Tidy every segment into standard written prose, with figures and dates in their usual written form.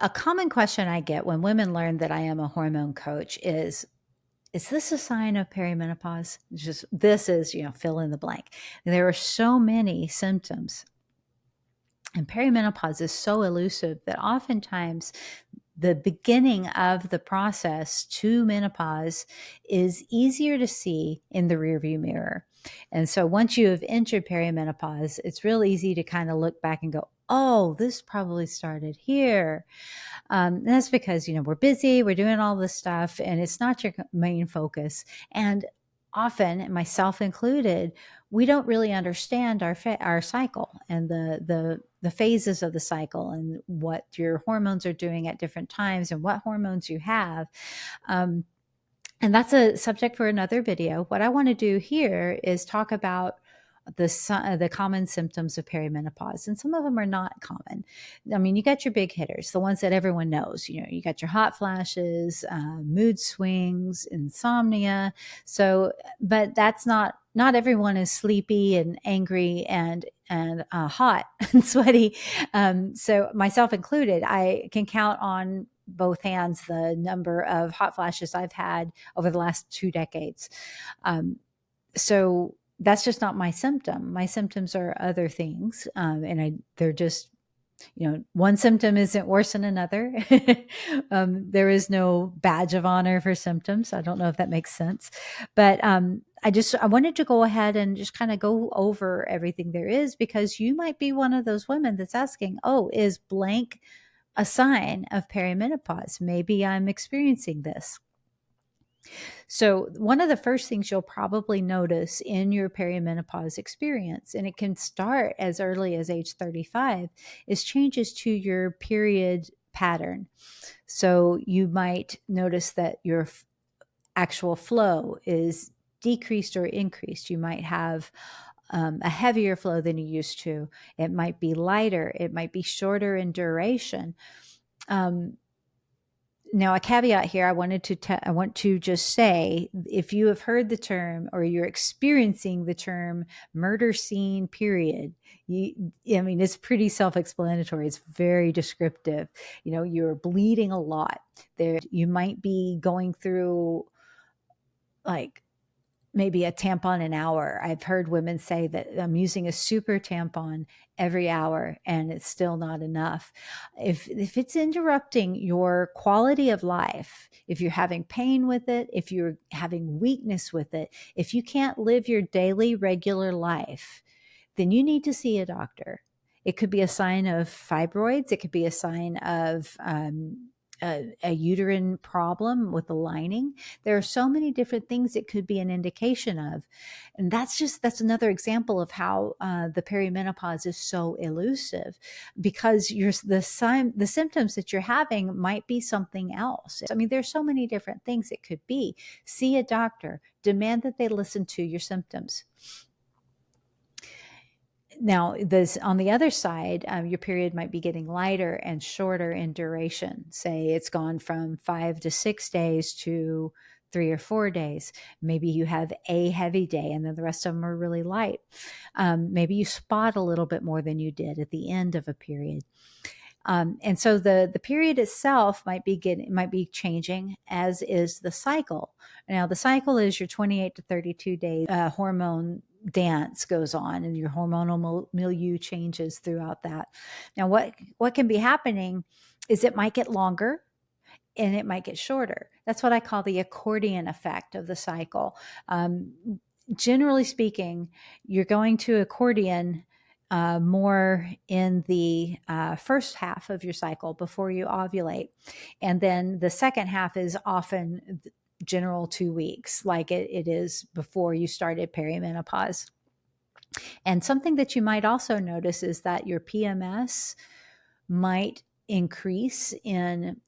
A common question I get when women learn that I am a hormone coach is this a sign of perimenopause? Just this is, fill in the blank. There are so many symptoms, and perimenopause is so elusive that oftentimes the beginning of the process to menopause is easier to see in the rearview mirror. And so once you have entered perimenopause, it's real easy to kind of look back and go, oh, this probably started here. And that's because, we're busy, we're doing all this stuff, and it's not your main focus. And often, myself included, we don't really understand our cycle and the phases of the cycle and what your hormones are doing at different times and what hormones you have. Um, and that's a subject for another video. What I want to do here is talk about the common symptoms of perimenopause, and some of them are not common. I mean, you got your big hitters, the ones that everyone knows. You got your hot flashes, mood swings, insomnia. So, but that's not everyone is sleepy and angry and hot and sweaty. So myself included, I can count on both hands the number of hot flashes I've had over the last 2 decades. So that's just not my symptom. My symptoms are other things, and they're just, one symptom isn't worse than another. There is no badge of honor for symptoms. I don't know if that makes sense, but I wanted to go ahead and just kind of go over everything there is, because you might be one of those women that's asking, oh, is blank a sign of perimenopause? Maybe I'm experiencing this. So, one of the first things you'll probably notice in your perimenopause experience, and it can start as early as age 35, is changes to your period pattern. So, you might notice that your actual flow is decreased or increased. You might have a heavier flow than you used to. It might be lighter, it might be shorter in duration. Now, a caveat here, I want to just say, if you have heard the term or you're experiencing the term murder scene period, it's pretty self-explanatory. It's very descriptive. You're bleeding a lot. There, you might be going through like maybe a tampon an hour. I've heard women say that I'm using a super tampon every hour and it's still not enough. If it's interrupting your quality of life, if you're having pain with it, if you're having weakness with it, if you can't live your daily regular life, then you need to see a doctor. It could be a sign of fibroids. It could be a sign of a uterine problem with the lining. There are so many different things it could be an indication of. And that's another example of how the perimenopause is so elusive, because the symptoms that you're having might be something else. I mean, there's so many different things it could be. See a doctor, demand that they listen to your symptoms. Now, on the other side, your period might be getting lighter and shorter in duration. Say it's gone from 5 to 6 days to 3 or 4 days. Maybe you have a heavy day and then the rest of them are really light. Maybe you spot a little bit more than you did at the end of a period. And so the period itself might be changing, as is the cycle. Now, the cycle is your 28 to 32 days hormone dance goes on, and your hormonal milieu changes throughout that. Now, what can be happening is it might get longer and it might get shorter. That's what I call the accordion effect of the cycle. Generally speaking, you're going to accordion more in the first half of your cycle before you ovulate. And then the second half is often general 2 weeks, like it is before you started perimenopause. And something that you might also notice is that your PMS might increase in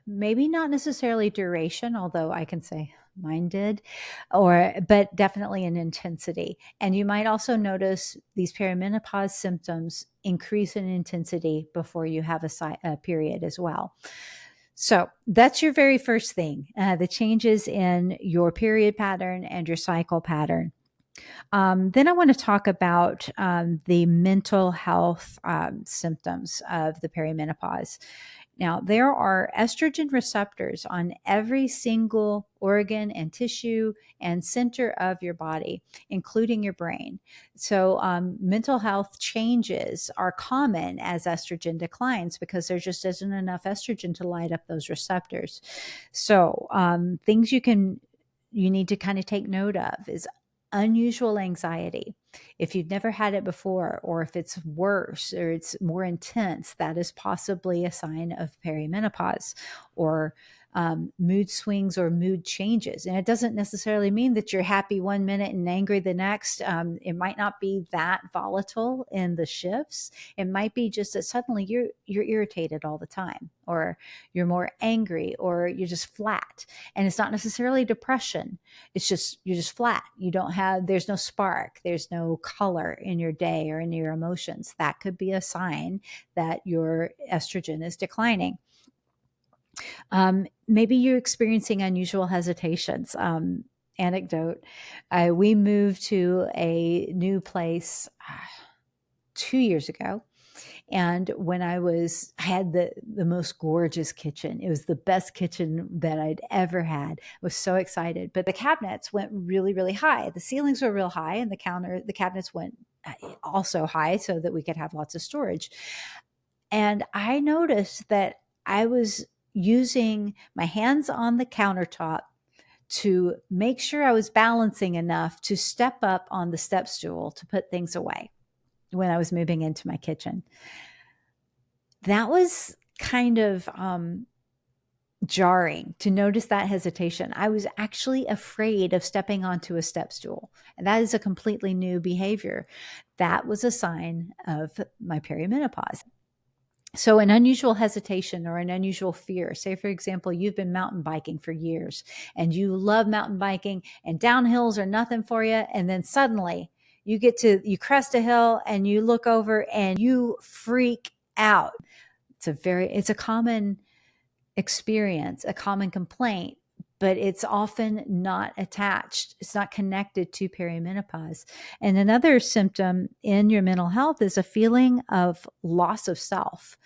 maybe not necessarily duration, although I can say mine did, but definitely in intensity. And you might also notice these perimenopause symptoms increase in intensity before you have a period as well. So that's your very first thing, the changes in your period pattern and your cycle pattern. Then I want to talk about the mental health symptoms of the perimenopause. Now, there are estrogen receptors on every single organ and tissue and center of your body, including your brain. So, mental health changes are common as estrogen declines because there just isn't enough estrogen to light up those receptors. So, things you need to kind of take note of is unusual anxiety. If you've never had it before, or if it's worse or it's more intense, that is possibly a sign of perimenopause. Or mood swings or mood changes. And it doesn't necessarily mean that you're happy one minute and angry the next. It might not be that volatile in the shifts. It might be just that suddenly you're irritated all the time, or you're more angry, or you're just flat. And it's not necessarily depression. It's just you're just flat. You don't have there's no spark, there's no color in your day or in your emotions. That could be a sign that your estrogen is declining. Maybe you're experiencing unusual hesitations. Anecdote: we moved to a new place 2 years ago, and when I had the most gorgeous kitchen. It was the best kitchen that I'd ever had. I was so excited. But the cabinets went really, really high. The ceilings were real high, and the cabinets went also high so that we could have lots of storage. And I noticed that I was using my hands on the countertop to make sure I was balancing enough to step up on the step stool to put things away when I was moving into my kitchen. That was kind of jarring to notice that hesitation. I was actually afraid of stepping onto a step stool. And that is a completely new behavior. That was a sign of my perimenopause. So, an unusual hesitation or an unusual fear, say, for example, you've been mountain biking for years and you love mountain biking and downhills are nothing for you. And then suddenly you crest a hill and you look over and you freak out. It's a common experience, a common complaint, but it's often not attached. It's not connected to perimenopause. And another symptom in your mental health is a feeling of loss of self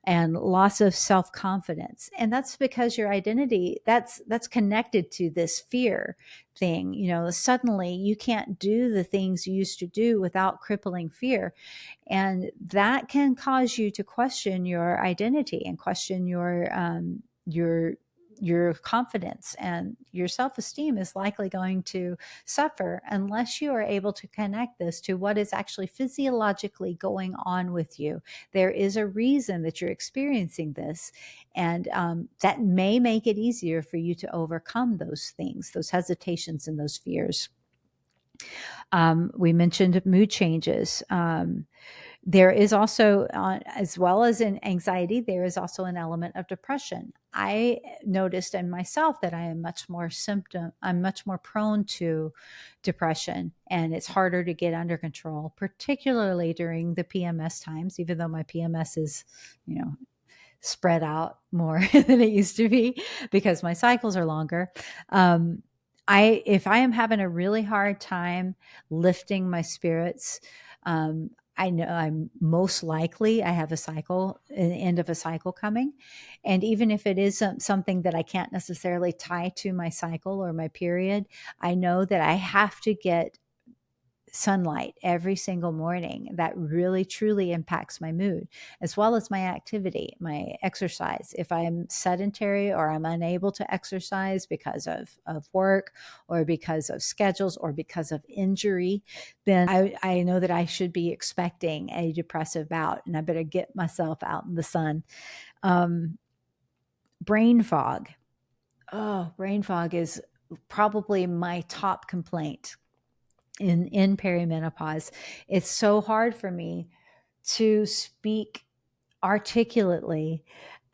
and loss of self-confidence. And that's because your identity, that's connected to this fear thing. Suddenly you can't do the things you used to do without crippling fear. And that can cause you to question your identity and question your confidence, and your self-esteem is likely going to suffer unless you are able to connect this to what is actually physiologically going on with you. There is a reason that you're experiencing this, and that may make it easier for you to overcome those things, those hesitations and those fears. We mentioned mood changes. There is also, as well as in anxiety, there is also an element of depression. I noticed in myself that I'm much more prone to depression, and it's harder to get under control, particularly during the PMS times, even though my PMS is, spread out more than it used to be because my cycles are longer. If I am having a really hard time lifting my spirits, I know I'm most likely I have an end of a cycle coming. And even if it is something that I can't necessarily tie to my cycle or my period, I know that I have to get sunlight every single morning. That really truly impacts my mood, as well as my activity, my exercise. If I'm sedentary or I'm unable to exercise because of work or because of schedules or because of injury, then I know that I should be expecting a depressive bout, and I better get myself out in the sun. Brain fog. Oh, brain fog is probably my top complaint in perimenopause. It's so hard for me to speak articulately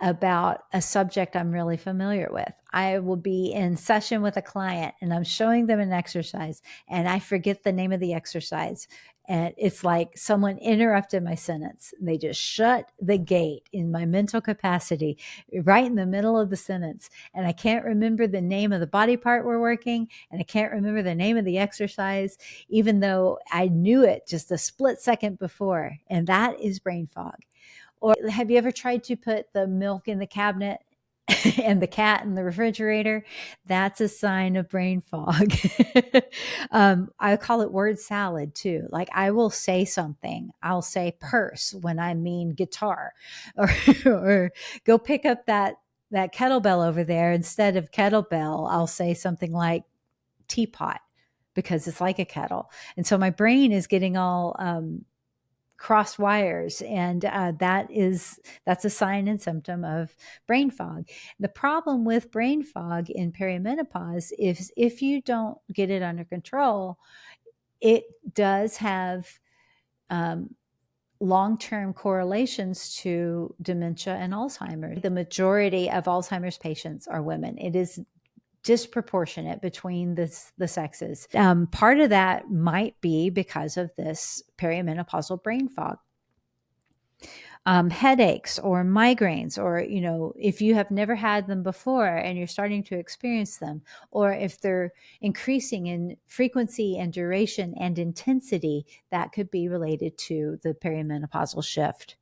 about a subject I'm really familiar with. I will be in session with a client and I'm showing them an exercise and I forget the name of the exercise. And it's like someone interrupted my sentence. They just shut the gate in my mental capacity right in the middle of the sentence. And I can't remember the name of the body part we're working. And I can't remember the name of the exercise, even though I knew it just a split second before. And that is brain fog. Or have you ever tried to put the milk in the cabinet and the cat in the refrigerator? That's a sign of brain fog. I call it word salad too. Like I will say something. I'll say purse when I mean guitar, or or go pick up that kettlebell over there. Instead of kettlebell, I'll say something like teapot because it's like a kettle. And so my brain is getting all cross wires, and that's a sign and symptom of brain fog. The problem with brain fog in perimenopause is if you don't get it under control, it does have um, long-term correlations to dementia and Alzheimer's. The majority of Alzheimer's patients are women. It is disproportionate between the sexes. Part of that might be because of this perimenopausal brain fog. Headaches or migraines, or if you have never had them before and you're starting to experience them, or if they're increasing in frequency and duration and intensity, that could be related to the perimenopausal shift.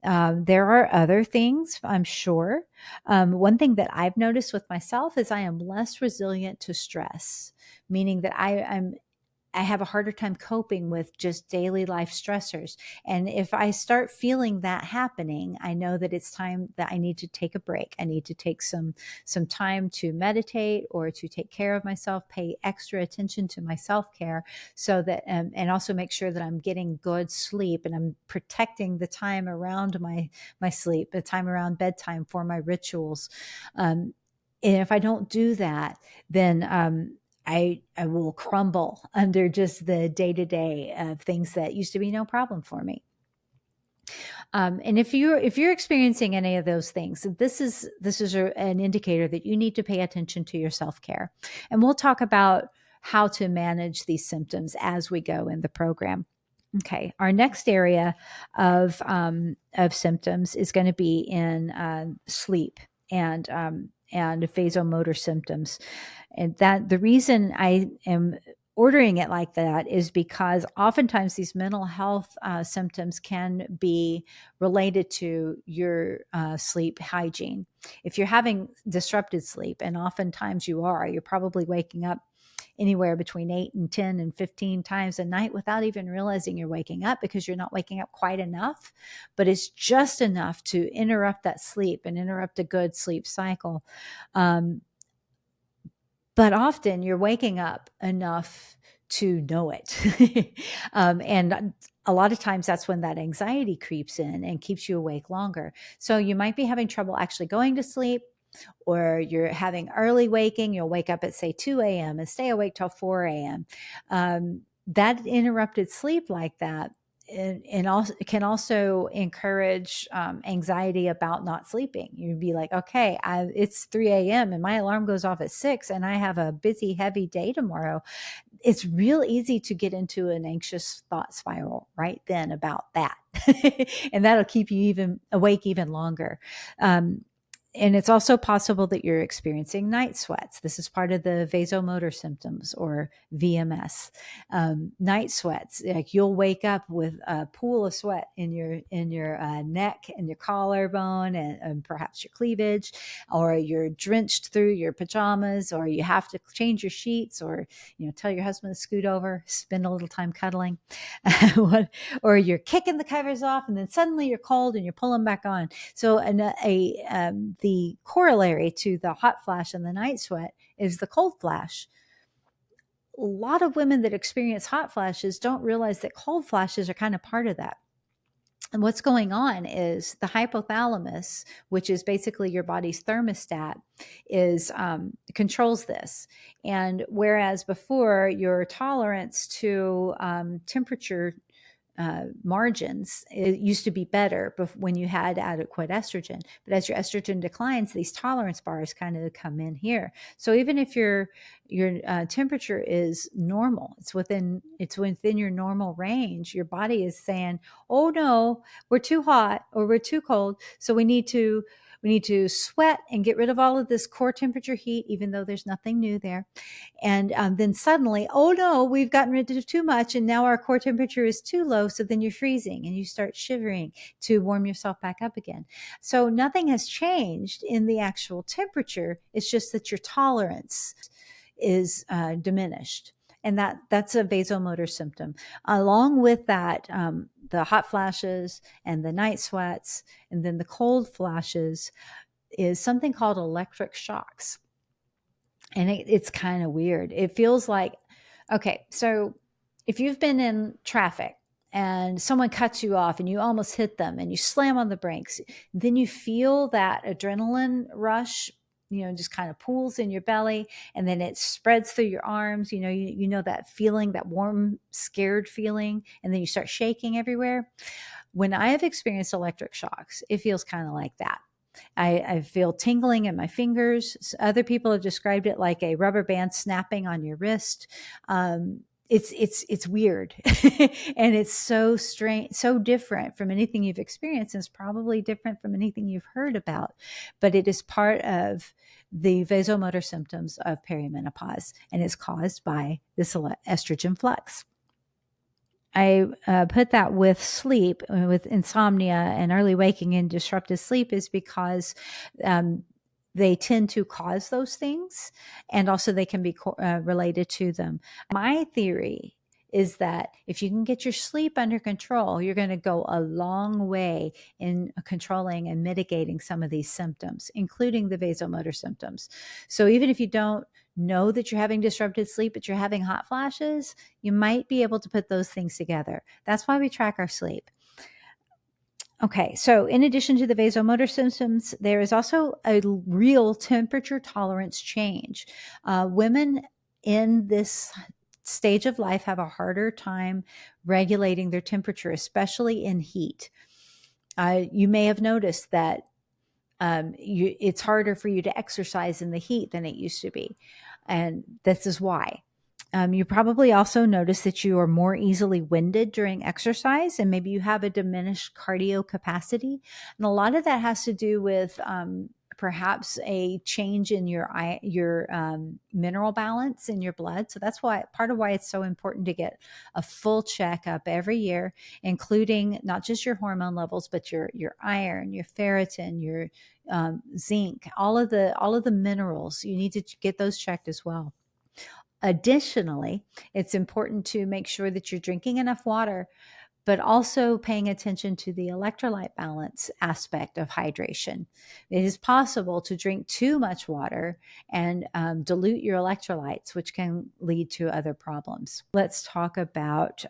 There are other things, I'm sure. One thing that I've noticed with myself is I am less resilient to stress, meaning that I have a harder time coping with just daily life stressors. And if I start feeling that happening, I know that it's time that I need to take a break. I need to take some time to meditate or to take care of myself, pay extra attention to my self-care, so that and also make sure that I'm getting good sleep and I'm protecting the time around my sleep, the time around bedtime for my rituals. And if I don't do that, then I will crumble under just the day-to-day of things that used to be no problem for me. And if you're experiencing any of those things, this is an indicator that you need to pay attention to your self-care. And we'll talk about how to manage these symptoms as we go in the program. Okay, our next area of symptoms is going to be in sleep and vasomotor symptoms. And that the reason I am ordering it like that is because oftentimes these mental health symptoms can be related to your sleep hygiene. If you're having disrupted sleep, and oftentimes you're probably waking up anywhere between 8 and 10 and 15 times a night without even realizing you're waking up, because you're not waking up quite enough, but it's just enough to interrupt that sleep and interrupt a good sleep cycle. But often you're waking up enough to know it. And a lot of times that's when that anxiety creeps in and keeps you awake longer. So you might be having trouble actually going to sleep, or you're having early waking. You'll wake up at, say, 2 a.m. and stay awake till 4 a.m. That interrupted sleep like that and also can also encourage anxiety about not sleeping. You'd be like, okay, it's 3 a.m. and my alarm goes off at 6 and I have a busy, heavy day tomorrow. It's real easy to get into an anxious thought spiral right then about that. And that'll keep you even awake even longer. And it's also possible that you're experiencing night sweats. This is part of the vasomotor symptoms, or VMS. Night sweats, like you'll wake up with a pool of sweat in your neck and your collarbone and perhaps your cleavage, or you're drenched through your pajamas, or you have to change your sheets, or tell your husband to scoot over, spend a little time cuddling, or you're kicking the covers off, and then suddenly you're cold and you're pulling back on. So the corollary to the hot flash and the night sweat is the cold flash. A lot of women that experience hot flashes don't realize that cold flashes are kind of part of that. And what's going on is the hypothalamus, which is basically your body's thermostat, controls this. And whereas before your tolerance to temperature margins. It used to be better when you had adequate estrogen, but as your estrogen declines, these tolerance bars kind of come in here. So even if your temperature is normal, it's within your normal range, your body is saying, oh no, we're too hot or we're too cold, so we need to sweat and get rid of all of this core temperature heat, even though there's nothing new there. And then suddenly, oh no, we've gotten rid of too much, and now our core temperature is too low. So then you're freezing and you start shivering to warm yourself back up again. So nothing has changed in the actual temperature. It's just that your tolerance is diminished. And that's a vasomotor symptom. Along with that, the hot flashes and the night sweats, and then the cold flashes, is something called electric shocks. And it's kind of weird. It feels like, okay, so if you've been in traffic and someone cuts you off and you almost hit them and you slam on the brakes, then you feel that adrenaline rush, just kind of pools in your belly, and then it spreads through your arms. You know that feeling, that warm, scared feeling, and then you start shaking everywhere. When I have experienced electric shocks, it feels kind of like that. I feel tingling in my fingers. Other people have described it like a rubber band snapping on your wrist. It's weird, and it's so strange, so different from anything you've experienced. And it's probably different from anything you've heard about, but it is part of the vasomotor symptoms of perimenopause, and it's caused by this estrogen flux. I put that with sleep, with insomnia and early waking and disrupted sleep, is because they tend to cause those things, and also they can be related to them. My theory is that if you can get your sleep under control, you're going to go a long way in controlling and mitigating some of these symptoms, including the vasomotor symptoms. So even if you don't know that you're having disrupted sleep, but you're having hot flashes, you might be able to put those things together. That's why we track our sleep. Okay, so in addition to the vasomotor symptoms, there is also a real temperature tolerance change. Women in this stage of life have a harder time regulating their temperature, especially in heat. You may have noticed that it's harder for you to exercise in the heat than it used to be. And this is why. You probably also notice that you are more easily winded during exercise, and maybe you have a diminished cardio capacity. And a lot of that has to do with perhaps a change in your mineral balance in your blood. So that's why part of why it's so important to get a full checkup every year, including not just your hormone levels, but your iron, your ferritin, your zinc, all of the minerals. You need to get those checked as well. Additionally, it's important to make sure that you're drinking enough water, but also paying attention to the electrolyte balance aspect of hydration. It is possible to drink too much water and dilute your electrolytes, which can lead to other problems. Let's talk about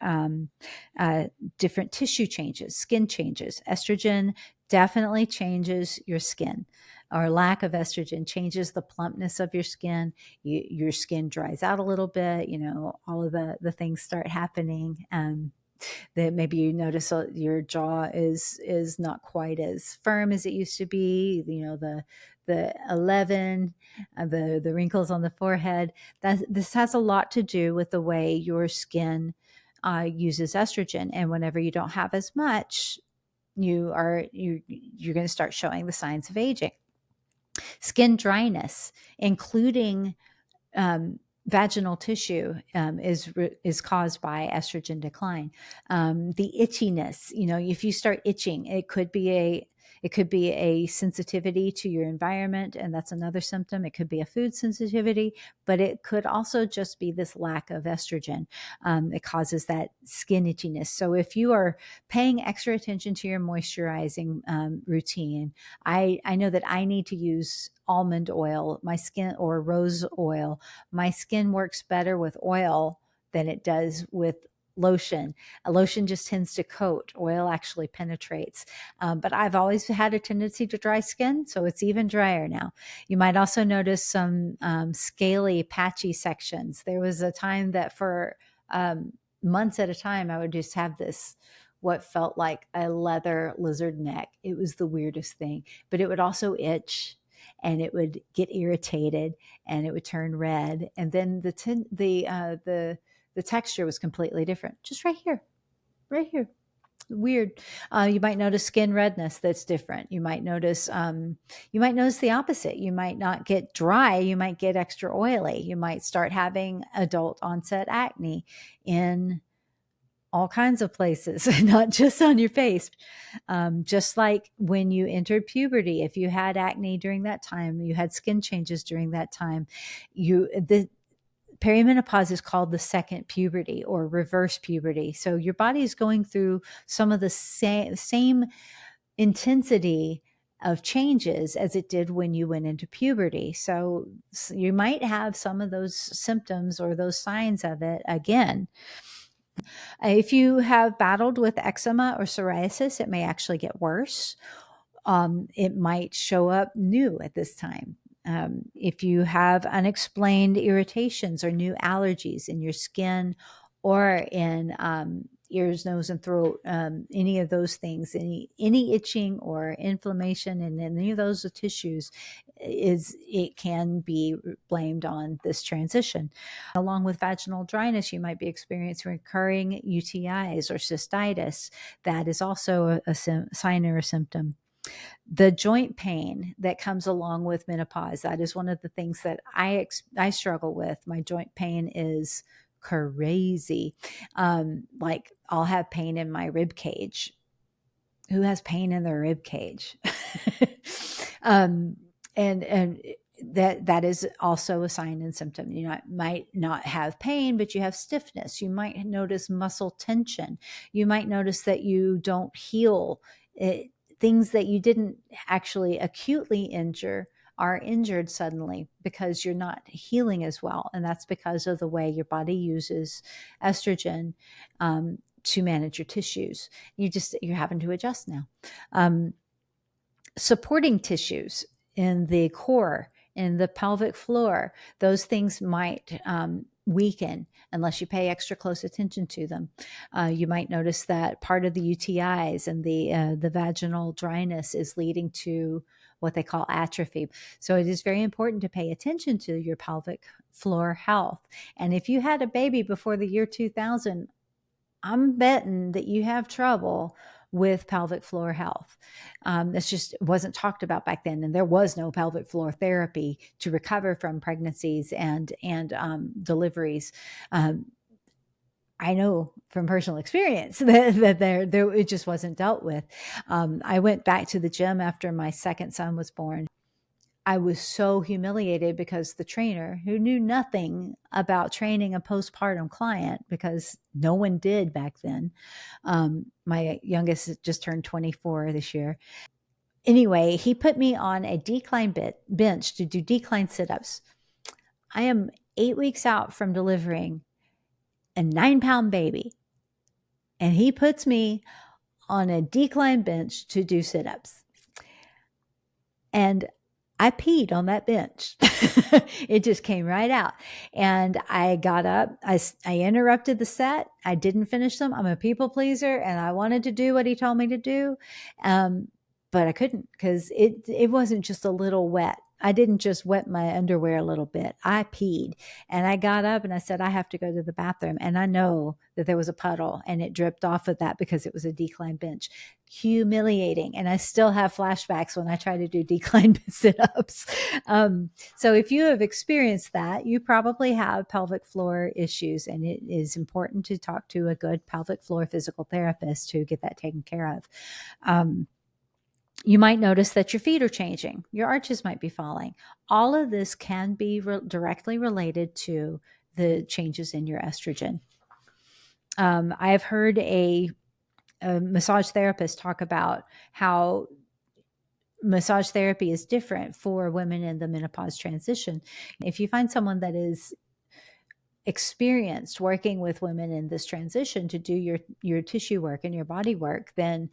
different tissue changes, skin changes. Estrogen definitely changes your skin. Or lack of estrogen changes the plumpness of your skin. Your skin dries out a little bit. All of the things start happening. That maybe you notice your jaw is not quite as firm as it used to be. The 11, the wrinkles on the forehead. This has a lot to do with the way your skin uses estrogen, and whenever you don't have as much, you're going to start showing the signs of aging. Skin dryness, including vaginal tissue, is caused by estrogen decline. The itchiness, if you start itching, it could be a sensitivity to your environment, and that's another symptom. It could be a food sensitivity, but it could also just be this lack of estrogen. It causes that skin itchiness. So if you are paying extra attention to your moisturizing routine, I know that I need to use almond oil, my skin, or rose oil. My skin works better with oil than it does with lotion. A lotion just tends to coat. Oil actually penetrates. But I've always had a tendency to dry skin, so it's even drier now. You might also notice some scaly, patchy sections. There was a time that for months at a time, I would just have this what felt like a leather lizard neck. It was the weirdest thing, but it would also itch and it would get irritated and it would turn red. And then the texture was completely different. Just right here. Weird. You might notice skin redness that's different. You might notice the opposite. You might not get dry. You might get extra oily. You might start having adult onset acne in all kinds of places, not just on your face. Just like when you entered puberty, if you had acne during that time, you had skin changes during that time, the perimenopause is called the second puberty or reverse puberty. So your body is going through some of the same intensity of changes as it did when you went into puberty. So you might have some of those symptoms or those signs of it again. If you have battled with eczema or psoriasis, it may actually get worse. It might show up new at this time. If you have unexplained irritations or new allergies in your skin or in ears, nose, and throat, any of those things, any itching or inflammation in any of those tissues, it can be blamed on this transition. Along with vaginal dryness, you might be experiencing recurring UTIs or cystitis. That is also a sign or a symptom. The joint pain that comes along with menopause, that is one of the things that I struggle with. My joint pain is crazy. Like I'll have pain in my rib cage. Who has pain in their rib cage? And that is also a sign and symptom. You might not have pain, but you have stiffness. You might notice muscle tension. You might notice that you don't heal. Things that you didn't actually acutely injure are injured suddenly because you're not healing as well. And that's because of the way your body uses estrogen to manage your tissues. You're having to adjust now. Supporting tissues in the core, in the pelvic floor, those things might weaken unless you pay extra close attention to them. You might notice that part of the UTIs and the vaginal dryness is leading to what they call atrophy. So it is very important to pay attention to your pelvic floor health. And if you had a baby before the year 2000, I'm betting that you have trouble with pelvic floor health. This just wasn't talked about back then, and there was no pelvic floor therapy to recover from pregnancies and deliveries. I know from personal experience that there it just wasn't dealt with. I went back to the gym after my second son was born. I was so humiliated because the trainer, who knew nothing about training a postpartum client, because no one did back then. My youngest just turned 24 this year. Anyway, he put me on a decline bench to do decline sit-ups. I am 8 weeks out from delivering a 9-pound baby, and he puts me on a decline bench to do sit-ups. And I peed on that bench. It just came right out. And I got up. I interrupted the set. I didn't finish them. I'm a people pleaser, and I wanted to do what he told me to do. But I couldn't because it wasn't just a little wet. I didn't just wet my underwear a little bit. I peed, and I got up and I said, I have to go to the bathroom. And I know that there was a puddle and it dripped off of that because it was a decline bench. Humiliating. And I still have flashbacks when I try to do decline sit-ups. So if you have experienced that, you probably have pelvic floor issues, and it is important to talk to a good pelvic floor physical therapist to get that taken care of. You might notice that your feet are changing. Your arches might be falling. All of this can be directly related to the changes in your estrogen. I have heard a massage therapist talk about how massage therapy is different for women in the menopause transition. If you find someone that is experienced working with women in this transition to do your tissue work and your body work, then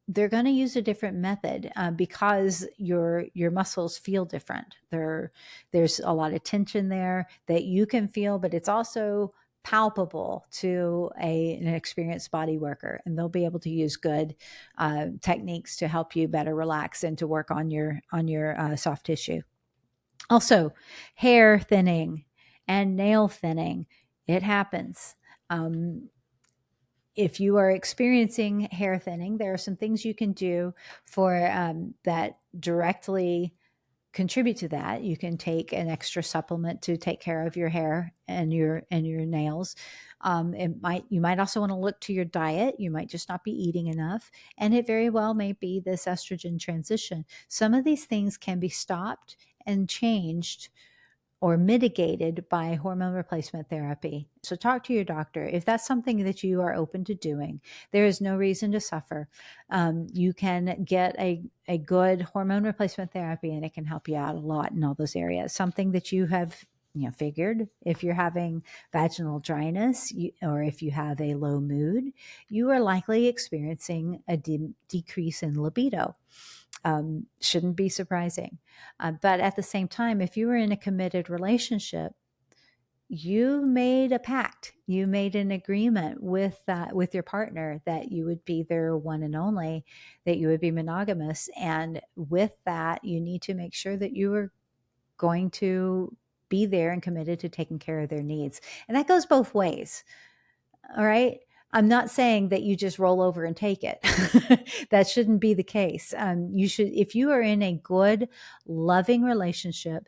they're going to use a different method because your muscles feel different. There's a lot of tension there that you can feel, but it's also palpable to an experienced body worker, and they'll be able to use good techniques to help you better relax and to work on your soft tissue. Also, hair thinning and nail thinning, it happens. If you are experiencing hair thinning, there are some things you can do for that directly contribute to that. You can take an extra supplement to take care of your hair and your nails. You might also want to look to your diet. You might just not be eating enough, and it very well may be this estrogen transition. Some of these things can be stopped and changed or mitigated by hormone replacement therapy. So talk to your doctor. If that's something that you are open to doing, there is no reason to suffer. You can get a good hormone replacement therapy, and it can help you out a lot in all those areas. Something that you have figured, if you're having vaginal dryness, or if you have a low mood, you are likely experiencing a decrease in libido. Shouldn't be surprising. But at the same time, if you were in a committed relationship, you made a pact, you made an agreement with your partner that you would be their one and only, that you would be monogamous. And with that, you need to make sure that you are going to be there and committed to taking care of their needs. And that goes both ways. All right. I'm not saying that you just roll over and take it. That shouldn't be the case. You should, if you are in a good, loving relationship,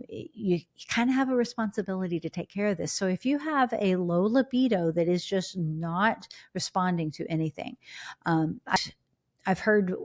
you kind of have a responsibility to take care of this. So if you have a low libido that is just not responding to anything, I've heard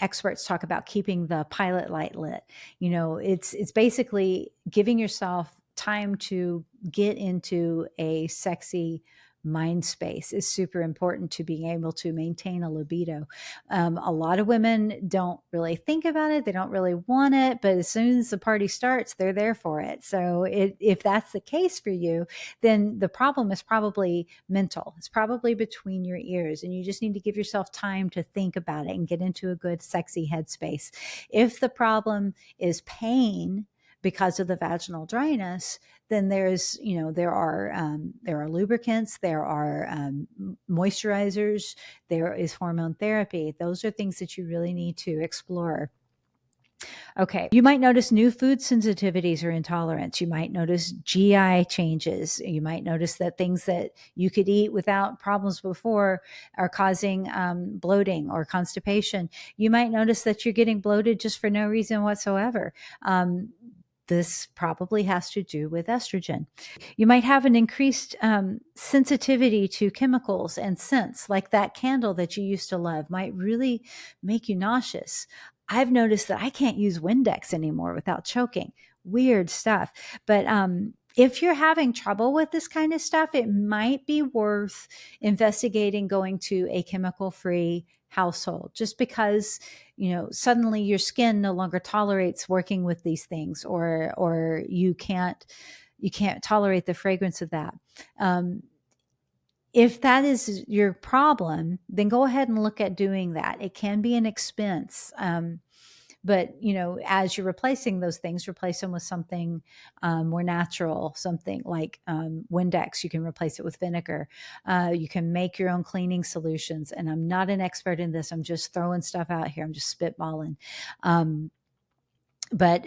experts talk about keeping the pilot light lit. It's basically giving yourself time to get into a sexy mind space is super important to being able to maintain a libido. A lot of women don't really think about it. They don't really want it, but as soon as the party starts, they're there for it. So if that's the case for you, then the problem is probably mental. It's probably between your ears, and you just need to give yourself time to think about it and get into a good, sexy headspace. If the problem is pain because of the vaginal dryness, then there are lubricants, there are moisturizers, there is hormone therapy. Those are things that you really need to explore. Okay. You might notice new food sensitivities or intolerance. You might notice GI changes. You might notice that things that you could eat without problems before are causing bloating or constipation. You might notice that you're getting bloated just for no reason whatsoever. This probably has to do with estrogen. You might have an increased sensitivity to chemicals and scents, like that candle that you used to love might really make you nauseous. I've noticed that I can't use Windex anymore without choking. Weird stuff. But if you're having trouble with this kind of stuff, it might be worth investigating going to a chemical-free household, just because suddenly your skin no longer tolerates working with these things, or you can't tolerate the fragrance of that. If that is your problem, then go ahead and look at doing that. It can be an expense. But as you're replacing those things, replace them with something more natural, something like Windex. You can replace it with vinegar. You can make your own cleaning solutions. And I'm not an expert in this. I'm just throwing stuff out here. I'm just spitballing. But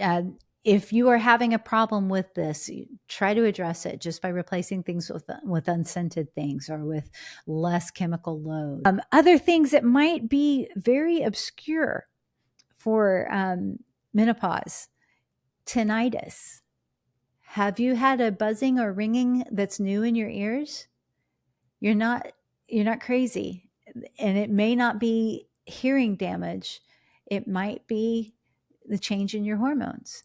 if you are having a problem with this, try to address it just by replacing things with unscented things or with less chemical load. Other things that might be very obscure for menopause: tinnitus. Have you had a buzzing or ringing that's new in your ears? You're not crazy, and it may not be hearing damage. It might be the change in your hormones.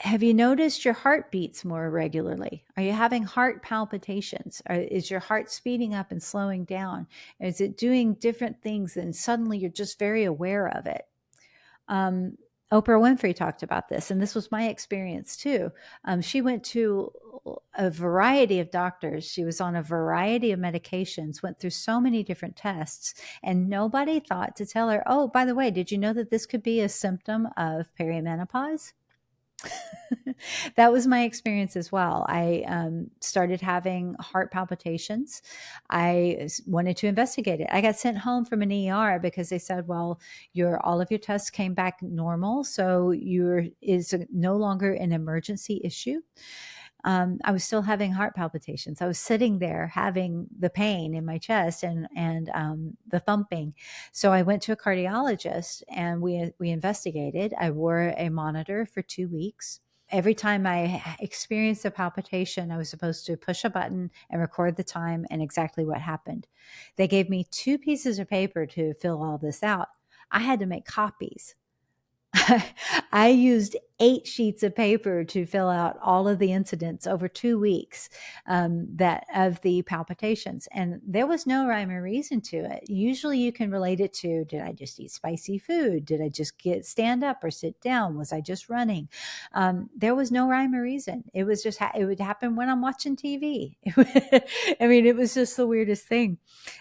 Have you noticed your heart beats more regularly? Are you having heart palpitations? Is your heart speeding up and slowing down? Is it doing different things and suddenly you're just very aware of it? Oprah Winfrey talked about this, and this was my experience too. She went to a variety of doctors. She was on a variety of medications, went through so many different tests, and nobody thought to tell her, oh, by the way, did you know that this could be a symptom of perimenopause? That was my experience as well. I started having heart palpitations. Wanted to investigate it. I got sent home from an ER because they said, "Well, your all of your tests came back normal, so you're is no longer an emergency issue." I was still having heart palpitations. I was sitting there having the pain in my chest and the thumping. So I went to a cardiologist and we investigated. I wore a monitor for 2 weeks. Every time I experienced a palpitation, I was supposed to push a button and record the time and exactly what happened. They gave me 2 pieces of paper to fill all this out. I had to make copies. I used 8 sheets of paper to fill out all of the incidents over 2 weeks, that of the palpitations, and there was no rhyme or reason to it. Usually, you can relate it to: did I just eat spicy food? Did I just get stand up or sit down? Was I just running? There was no rhyme or reason. It was just it would happen when I'm watching TV. I mean, it was just the weirdest thing.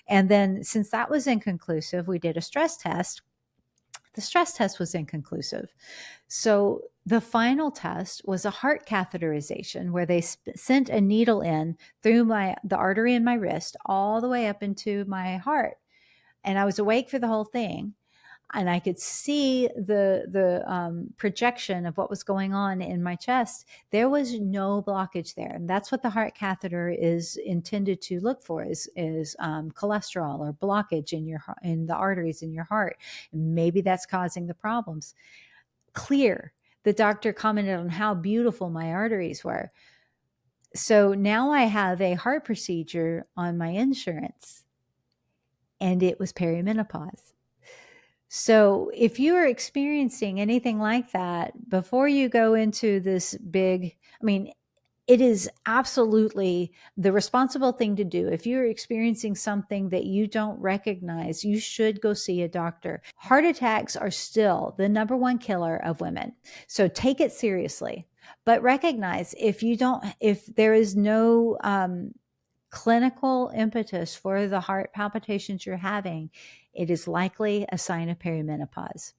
And then, since that was inconclusive, we did a stress test. The stress test was inconclusive. So the final test was a heart catheterization where they sent a needle in through the artery in my wrist all the way up into my heart. And I was awake for the whole thing, and I could see the projection of what was going on in my chest. There was no blockage there, and that's what the heart catheter is intended to look for: is cholesterol or blockage in the arteries in your heart. And maybe that's causing the problems. Clear. The doctor commented on how beautiful my arteries were. So now I have a heart procedure on my insurance, and it was perimenopause. So, if you are experiencing anything like that, before you go into this big, I mean, it is absolutely the responsible thing to do. If you're experiencing something that you don't recognize, you should go see a doctor. Heart attacks are still the number one killer of women. So take it seriously. But recognize, if there is no clinical impetus for the heart palpitations you're having, it is likely a sign of perimenopause.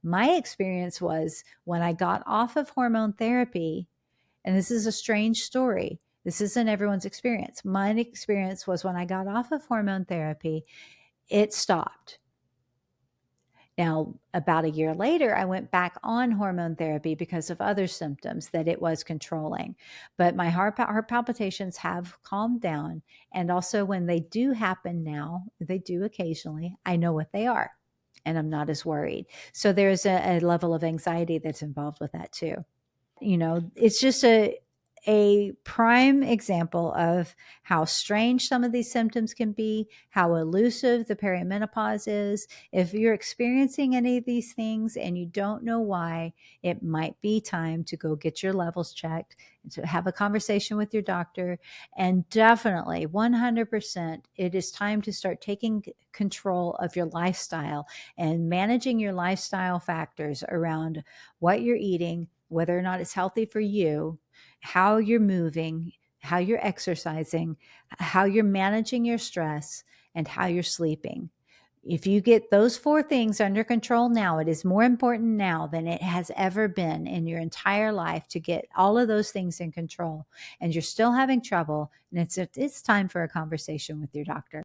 My experience was when I got off of hormone therapy, and this is a strange story. This isn't everyone's experience. My experience was when I got off of hormone therapy, it stopped. Now, about a year later, I went back on hormone therapy because of other symptoms that it was controlling. But my heart palpitations have calmed down. And also, when they do happen now, they do occasionally, I know what they are and I'm not as worried. So there's a level of anxiety that's involved with that too. It's just a prime example of how strange some of these symptoms can be, how elusive the perimenopause is. If you're experiencing any of these things and you don't know why, it might be time to go get your levels checked, to have a conversation with your doctor. And definitely 100%, it is time to start taking control of your lifestyle and managing your lifestyle factors around what you're eating, whether or not it's healthy for you, how you're moving, how you're exercising, how you're managing your stress, and how you're sleeping. If you get those 4 things under control now, it is more important now than it has ever been in your entire life to get all of those things in control. And you're still having trouble, and it's time for a conversation with your doctor.